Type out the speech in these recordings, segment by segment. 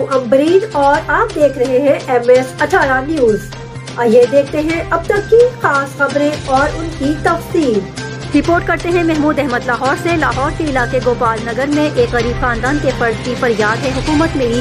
ہوں امبرین اور آپ دیکھ رہے ہیں MS18 نیوز۔ آئیے دیکھتے ہیں اب تک کی خاص خبریں اور ان کی تفصیل۔ رپورٹ کرتے ہیں محمود احمد لاہور سے۔ لاہور کے علاقے گوپال نگر میں ایک غریب خاندان کے فرد کی فریاد ہے، حکومت میری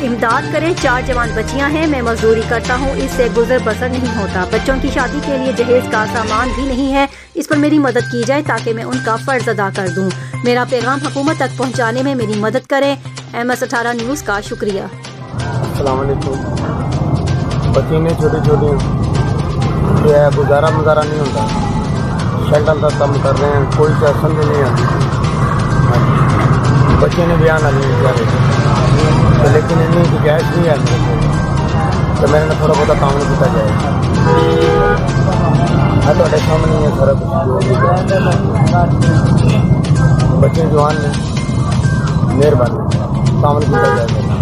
امداد کرے، 4 جوان بچیاں ہیں، میں مزدوری کرتا ہوں، اس سے گزر بسر نہیں ہوتا، بچوں کی شادی کے لیے جہیز کا سامان بھی نہیں ہے، اس پر میری مدد کی جائے تاکہ میں ان کا فرض ادا کر دوں۔ میرا پیغام حکومت تک پہنچانے میں میری مدد کریں۔ MS18 نیوز کا شکریہ۔ السلام علیکم۔ بچیاں چھوٹی چھوٹی جو ہے گزارا مزارا نہیں ہوتا، شیلٹر کا کام کر رہے ہیں، کوئی سمجھ نہیں آتی۔ بچے نے بیان آ گئی لیکن انہیں گنجائش نہیں ہے میرے کو، تو میں نے تھوڑا بہت کام نہیں کیا جائے۔ میں تو سامنے ہے سارا کچھ، بچے جوان نے مہربانی کام نہیں کیا جائے۔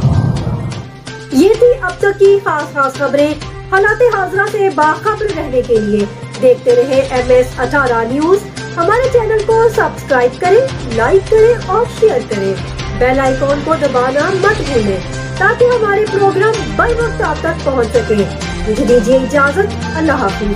یہ تھی اب تک کی خاص خبریں۔ حالات حاضرہ سے باخبر رہنے کے لیے دیکھتے رہے MS18 نیوز۔ ہمارے چینل کو سبسکرائب کریں، لائک کریں اور شیئر کریں۔ بیل آئیکن کو دبانا مت بھولیں تاکہ ہمارے پروگرام بر وقت آپ تک پہنچ سکے۔ مجھے دیجیے اجازت، اللہ حافظ۔